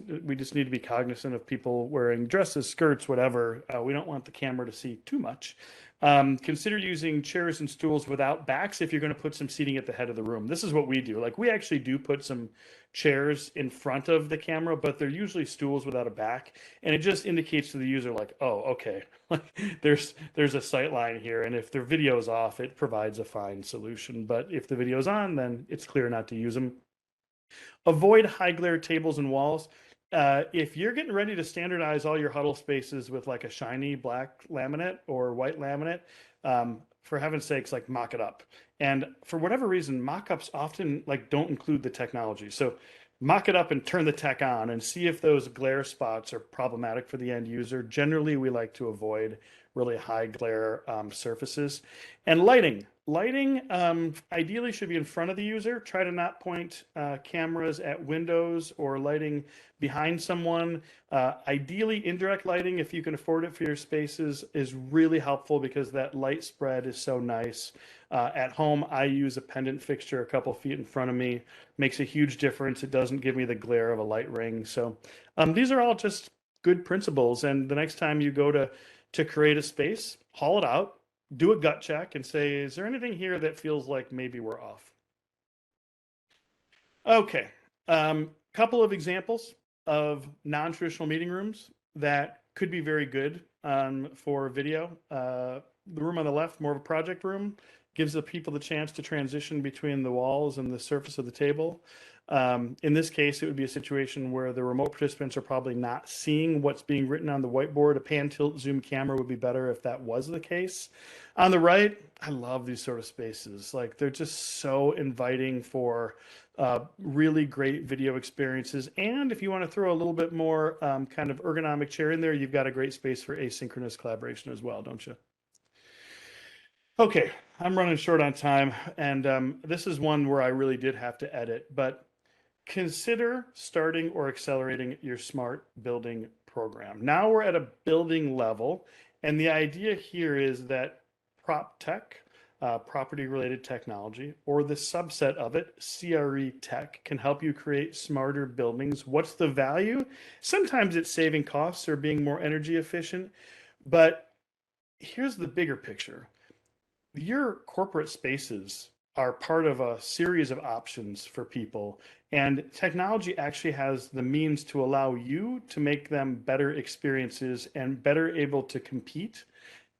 need to be cognizant of people wearing dresses, skirts, whatever. We don't want the camera to see too much. Consider using chairs and stools without backs if you're going to put some seating at the head of the room. This is what we do. Like we actually do put some chairs in front of the camera, but they're usually stools without a back, and it just indicates to the user like, oh, okay, like there's a sight line here, and if their video's off, it provides a fine solution. But if the video's on, then it's clear not to use them. Avoid high glare tables and walls. If you're getting ready to standardize all your huddle spaces with like a shiny black laminate or white laminate, for heaven's sakes, like mock it up. And for whatever reason, mock-ups often like don't include the technology. So mock it up and turn the tech on and see if those glare spots are problematic for the end user. Generally, we like to avoid really high glare surfaces. And lighting. Lighting ideally should be in front of the user. Try to not point cameras at windows or lighting behind someone. Ideally, indirect lighting, if you can afford it for your spaces, is really helpful because that light spread is so nice. At home, I use a pendant fixture a couple feet in front of me. Makes a huge difference. It doesn't give me the glare of a light ring. So these are all just good principles. And the next time you go to create a space, haul it out, do a gut check and say, is there anything here that feels like maybe we're off? Okay, couple of examples of non-traditional meeting rooms that could be very good for video. The room on the left, more of a project room, gives the people the chance to transition between the walls and the surface of the table. In this case, it would be a situation where the remote participants are probably not seeing what's being written on the whiteboard. A pan, tilt, zoom camera would be better if that was the case. On the right, I love these sort of spaces. Like they're just so inviting for really great video experiences. And if you want to throw a little bit more kind of ergonomic chair in there, you've got a great space for asynchronous collaboration as well, don't you? Okay, I'm running short on time, and this is one where I really did have to edit, but consider starting or accelerating your smart building program. Now we're at a building level, and the idea here is that prop tech, property related technology, or the subset of it, CRE tech, can help you create smarter buildings. What's the value? Sometimes it's saving costs or being more energy efficient, but here's the bigger picture. Your corporate spaces are part of a series of options for people, and technology actually has the means to allow you to make them better experiences and better able to compete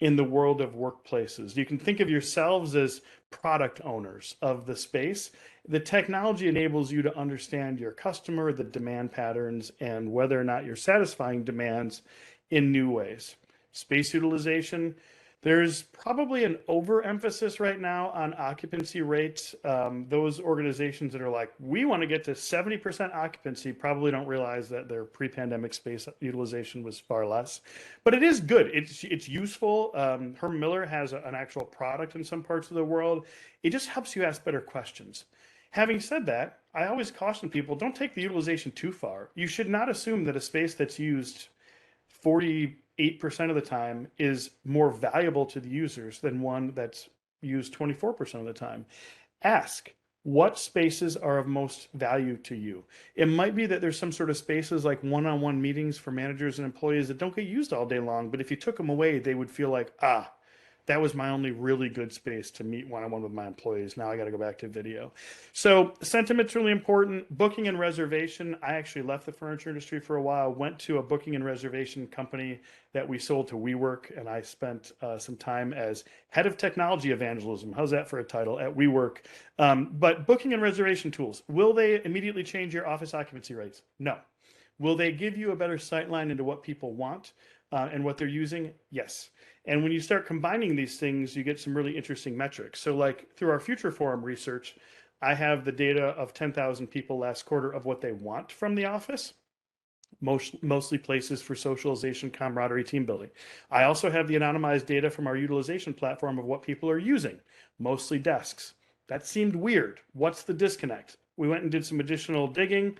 in the world of workplaces. You can think of yourselves as product owners of the space. The technology enables you to understand your customer, the demand patterns, and whether or not you're satisfying demands in new ways. space utilization. There's probably an overemphasis right now on occupancy rates. Those organizations that are like, we want to get to 70% occupancy probably don't realize that their pre-pandemic space utilization was far less. But it is good. It's useful. Herman Miller has an actual product in some parts of the world. It just helps you ask better questions. Having said that, I always caution people, don't take the utilization too far. You should not assume that a space that's used 48% of the time is more valuable to the users than one that's used 24% of the time. Ask, what spaces are of most value to you? It might be that there's some sort of spaces like one-on-one meetings for managers and employees that don't get used all day long, but if you took them away, they would feel like, that was my only really good space to meet one-on-one with my employees. Now I got to go back to video. So sentiment's really important. Booking and reservation. I actually left the furniture industry for a while, went to a booking and reservation company that we sold to WeWork, and I spent some time as head of technology evangelism. How's that for a title at WeWork? But booking and reservation tools, will they immediately change your office occupancy rates? No. Will they give you a better sightline into what people want and what they're using? Yes. And when you start combining these things, you get some really interesting metrics. So like through our Future Forum research, I have the data of 10,000 people last quarter of what they want from the office, mostly places for socialization, camaraderie, team building. I also have the anonymized data from our utilization platform of what people are using, mostly desks. That seemed weird. What's the disconnect? We went and did some additional digging.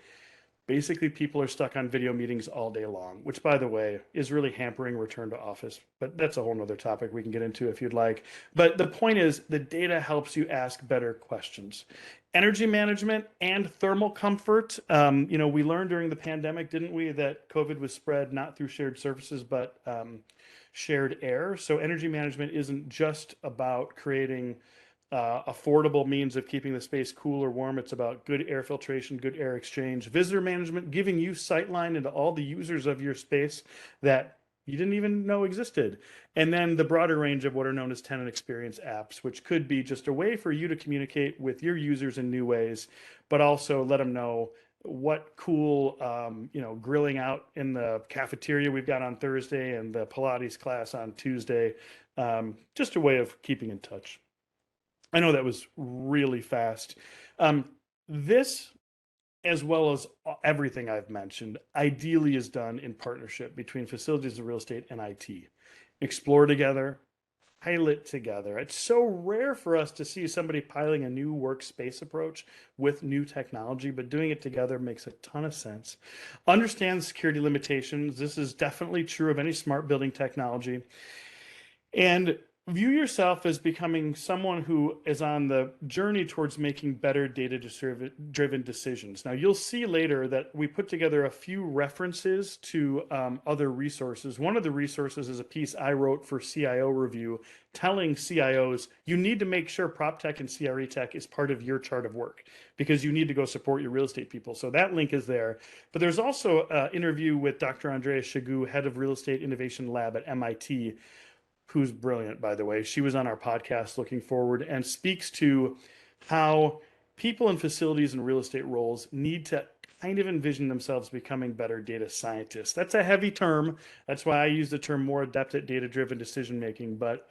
Basically, people are stuck on video meetings all day long, which, by the way, is really hampering return to office. But that's a whole nother topic we can get into if you'd like. But the point is, the data helps you ask better questions. Energy management and thermal comfort. We learned during the pandemic, didn't we, that COVID was spread not through shared surfaces, but shared air. So energy management isn't just about creating affordable means of keeping the space cool or warm. It's about good air filtration, good air exchange, visitor management, giving you sightline into all the users of your space that you didn't even know existed. And then the broader range of what are known as tenant experience apps, which could be just a way for you to communicate with your users in new ways, but also let them know what cool, grilling out in the cafeteria we've got on Thursday and the Pilates class on Tuesday. Just a way of keeping in touch. I know that was really fast. This, as well as everything I've mentioned, ideally is done in partnership between facilities and real estate and IT. Explore together, pilot together. It's so rare for us to see somebody piloting a new workspace approach with new technology, but doing it together makes a ton of sense. Understand security limitations. This is definitely true of any smart building technology. And view yourself as becoming someone who is on the journey towards making better data-driven decisions. Now, you'll see later that we put together a few references to other resources. One of the resources is a piece I wrote for CIO Review telling CIOs, you need to make sure prop tech and CRE tech is part of your chart of work because you need to go support your real estate people. So that link is there. But there's also an interview with Dr. Andrea Chagou, head of Real Estate Innovation Lab at MIT, who's brilliant, by the way. She was on our podcast Looking Forward and speaks to how people in facilities and real estate roles need to kind of envision themselves becoming better data scientists. That's a heavy term. That's why I use the term more adept at data-driven decision-making. But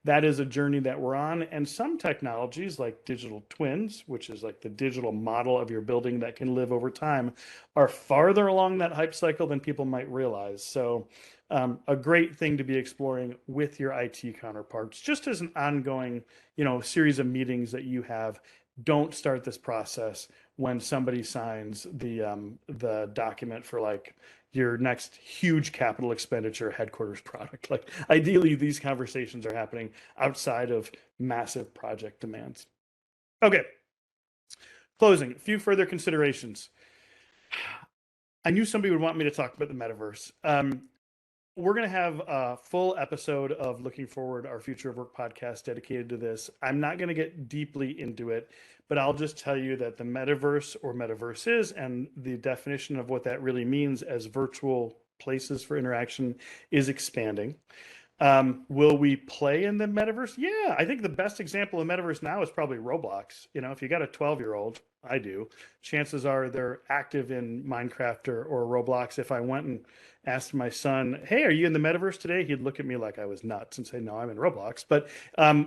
that is a journey that we're on. And some technologies like digital twins, which is like the digital model of your building that can live over time, are farther along that hype cycle than people might realize. So a great thing to be exploring with your IT counterparts, just as an ongoing, series of meetings that you have. Don't start this process when somebody signs the document for like your next huge capital expenditure headquarters product. Like ideally, these conversations are happening outside of massive project demands. Okay, closing. A few further considerations. I knew somebody would want me to talk about the metaverse. We're going to have a full episode of Looking Forward, our Future of Work podcast dedicated to this. I'm not going to get deeply into it, but I'll just tell you that the metaverse or metaverses and the definition of what that really means as virtual places for interaction is expanding. Will we play in the metaverse? Yeah, I think the best example of metaverse now is probably Roblox. You know, if you got a 12-year-old, I do, chances are they're active in Minecraft or Roblox. If I went and asked my son, "Hey, are you in the metaverse today?" He'd look at me like I was nuts and say, "No, I'm in Roblox." But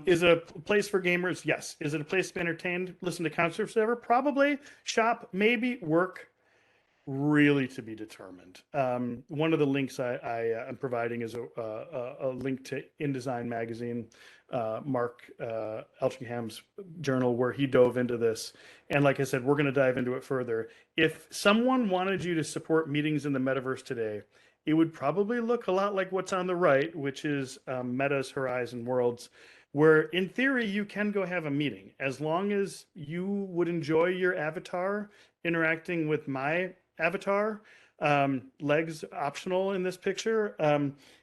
is it a place for gamers? Yes. Is it a place to be entertained, listen to concerts, whatever? Probably. Shop, maybe. Work, really to be determined. One of the links I am providing is a link to InDesign magazine, Mark Elchingham's journal, where he dove into this. And like I said, we're going to dive into it further. If someone wanted you to support meetings in the metaverse today, it would probably look a lot like what's on the right, which is Meta's Horizon Worlds, where in theory you can go have a meeting as long as you would enjoy your avatar interacting with my avatar. Legs optional in this picture.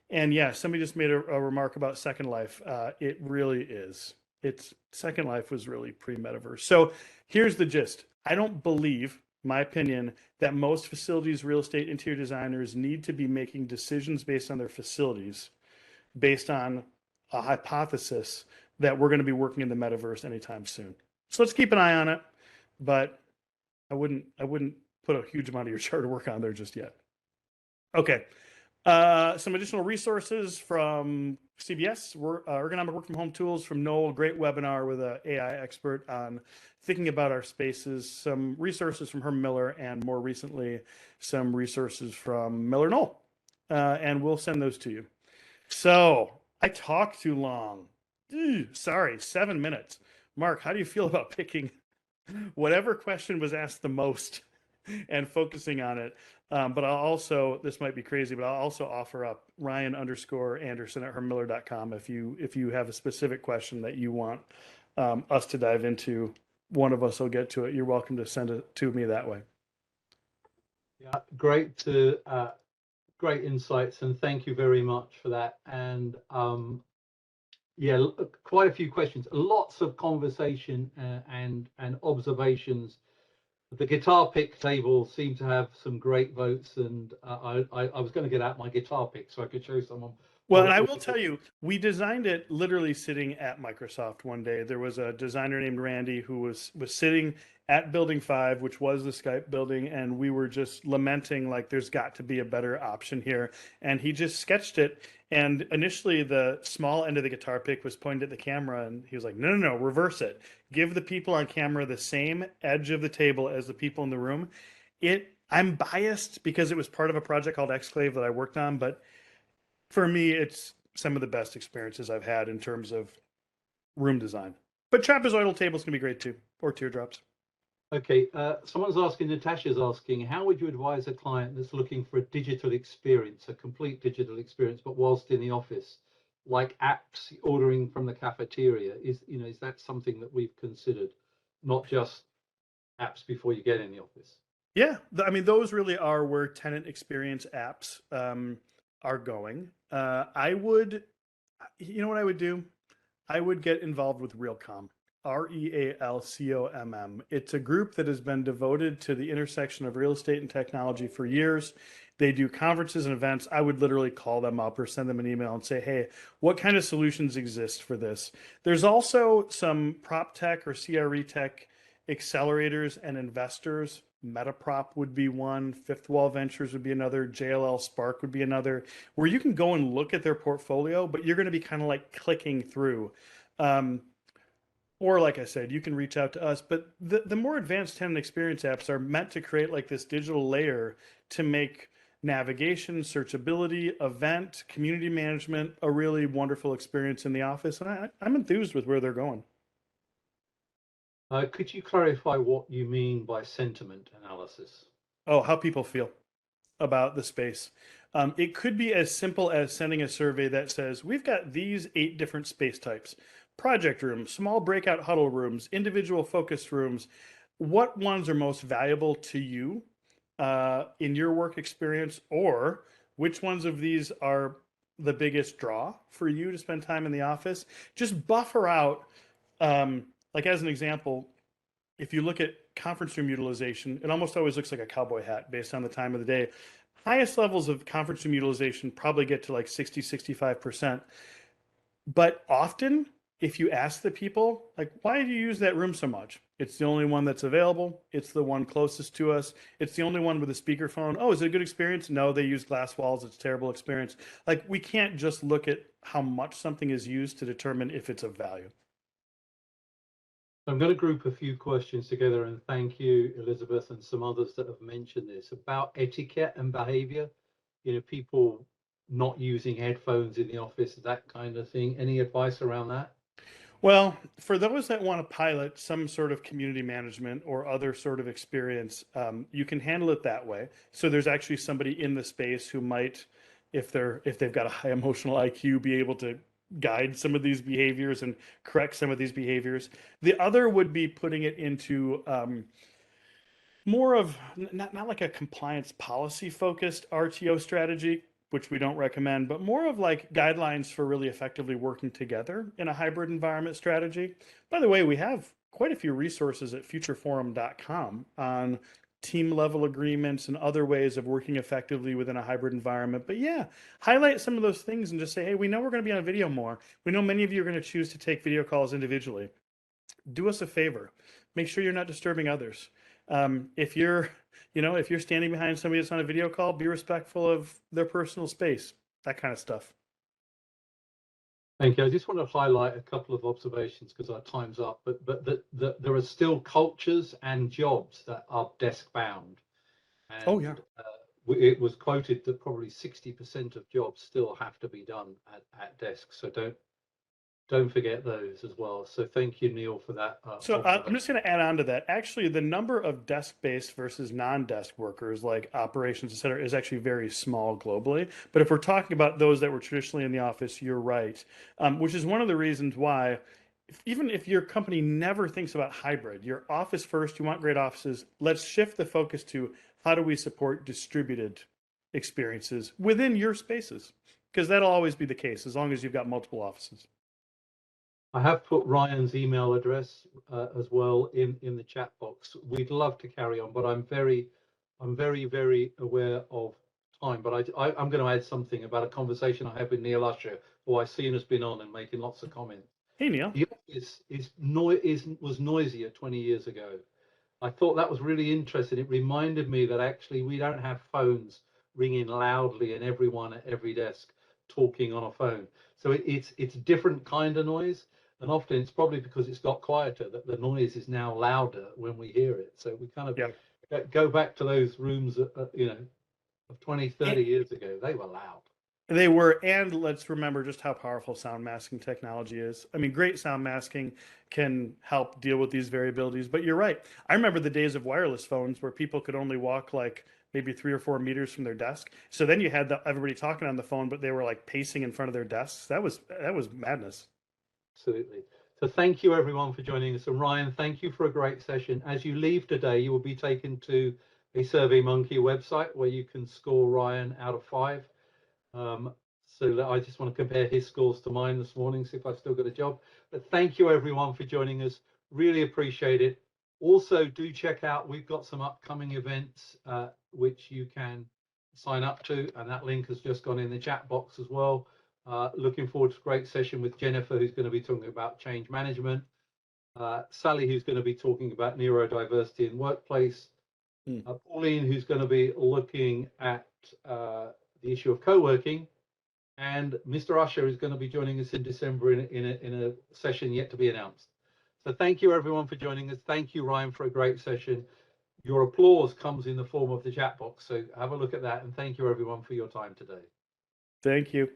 And yeah, somebody just made a remark about Second Life. It really is. It's Second Life was really pre-metaverse. So here's the gist. I don't believe, my opinion, that most facilities, real estate, interior designers need to be making decisions based on their facilities, based on a hypothesis that we're going to be working in the metaverse anytime soon. So let's keep an eye on it. But I wouldn't put a huge amount of your chart to work on there just yet. Okay. Some additional resources from CBS, Ergonomic Work from Home Tools from Knoll, great webinar with an AI expert on thinking about our spaces, some resources from Herm Miller, and more recently, some resources from MillerKnoll. And we'll send those to you. So I talked too long. Sorry, 7 minutes. Mark, how do you feel about picking whatever question was asked the most and focusing on it? But I'll also, this might be crazy, but I'll also offer up Ryan_Anderson at hermiller.com if you have a specific question that you want us to dive into. One of us will get to it. You're welcome to send it to me that way. Yeah, great insights, and thank you very much for that. And yeah, quite a few questions, lots of conversation and observations. The guitar pick table seemed to have some great votes, and I was going to get out my guitar pick so I could show someone. Well, and I will tell you, we designed it literally sitting at Microsoft one day. There was a designer named Randy who was sitting at Building 5, which was the Skype building, and we were just lamenting like there's got to be a better option here. And he just sketched it. And initially, the small end of the guitar pick was pointed at the camera, and he was like, "No, no, no, reverse it. Give the people on camera the same edge of the table as the people in the room." I'm biased because it was part of a project called Exclave that I worked on, but for me, it's some of the best experiences I've had in terms of room design. But trapezoidal tables can be great too, or teardrops. Okay, someone's asking, Natasha's asking, how would you advise a client that's looking for a digital experience, a complete digital experience, but whilst in the office, like apps ordering from the cafeteria? Is that something that we've considered, not just apps before you get in the office? Yeah, I mean, those really are where tenant experience apps are going. I would, you know what I would do? I would get involved with Realcomm, REALCOMM. It's a group that has been devoted to the intersection of real estate and technology for years. They do conferences and events. I would literally call them up or send them an email and say, "Hey, what kind of solutions exist for this?" There's also some prop tech or CRE tech accelerators and investors. Metaprop would be one, Fifth Wall Ventures would be another, JLL Spark would be another, where you can go and look at their portfolio, but you're going to be kind of like clicking through. Or like I said, you can reach out to us. But the more advanced tenant experience apps are meant to create like this digital layer to make navigation, searchability, event, community management a really wonderful experience in the office. And I'm enthused with where they're going. Could you clarify what you mean by sentiment analysis? Oh, how people feel about the space. It could be as simple as sending a survey that says, we've got these 8 different space types: project rooms, small breakout huddle rooms, individual focus rooms. What ones are most valuable to you in your work experience, or which ones of these are the biggest draw for you to spend time in the office? Just buffer out, like as an example, if you look at conference room utilization, it almost always looks like a cowboy hat based on the time of the day. highest levels of conference room utilization probably get to like 60, 65%. But often, if you ask the people, like, why do you use that room so much? It's the only one that's available. It's the one closest to us. It's the only one with a speakerphone. Oh, is it a good experience? No, they use glass walls. It's a terrible experience. Like, we can't just look at how much something is used to determine if it's of value. I'm going to group a few questions together, and thank you, Elizabeth, and some others that have mentioned this about etiquette and behavior. You know, people not using headphones in the office, that kind of thing. Any advice around that? Well, for those that want to pilot some sort of community management or other sort of experience, you can handle it that way. So there's actually somebody in the space who might, if they've got a high emotional IQ, be able to guide some of these behaviors and correct some of these behaviors. The other would be putting it into more of not like a compliance policy focused RTO strategy, which we don't recommend, but more of like guidelines for really effectively working together in a hybrid environment strategy. By the way, we have quite a few resources at futureforum.com on team level agreements and other ways of working effectively within a hybrid environment. But yeah, highlight some of those things and just say, hey, we know we're going to be on video more. We know many of you are going to choose to take video calls individually. Do us a favor. Make sure you're not disturbing others. If you're, if you're standing behind somebody that's on a video call, be respectful of their personal space, that kind of stuff. Thank you. I just want to highlight a couple of observations because our time's up, but there are still cultures and jobs that are desk bound. And Oh yeah. it was quoted that probably 60% of jobs still have to be done at desk. So don't forget those as well. So thank you, Neil, for that. So I'm just going to add on to that. Actually, the number of desk-based versus non-desk workers, like operations, et cetera, is actually very small globally. But if we're talking about those that were traditionally in the office, you're right. Which is one of the reasons why, even if your company never thinks about hybrid, you're office first, you want great offices, let's shift the focus to how do we support distributed experiences within your spaces? Because that'll always be the case as long as you've got multiple offices. I have put Ryan's email address as well in the chat box. We'd love to carry on, but I'm very aware of time. But I'm going to add something about a conversation I had with Neil Usher, who I've seen has been on and making lots of comments. Hey, Neil. The office was noisier 20 years ago. I thought that was really interesting. It reminded me that actually we don't have phones ringing loudly and everyone at every desk talking on a phone. So it's a different kind of noise. And often it's probably because it's got quieter that the noise is now louder when we hear it. So we kind of go back to those rooms, of 20, 30 years ago. They were loud. They were, and let's remember just how powerful sound masking technology is. I mean, great sound masking can help deal with these variabilities, but you're right. I remember the days of wireless phones where people could only walk like maybe 3 or 4 meters from their desk. So then you had everybody talking on the phone, but they were like pacing in front of their desks. That was madness. Absolutely. So thank you everyone for joining us. And Ryan, thank you for a great session. As you leave today, you will be taken to a SurveyMonkey website where you can score Ryan out of 5. So I just want to compare his scores to mine this morning, see if I've still got a job. But thank you everyone for joining us. Really appreciate it. Also, do check out, we've got some upcoming events which you can sign up to, and that link has just gone in the chat box as well. Looking forward to a great session with Jennifer, who's going to be talking about change management. Sally, who's going to be talking about neurodiversity in workplace. Pauline, who's going to be looking at the issue of co-working. And Mr. Usher is going to be joining us in December in a session yet to be announced. So thank you everyone for joining us. Thank you, Ryan, for a great session. Your applause comes in the form of the chat box. So have a look at that. And thank you everyone for your time today. Thank you.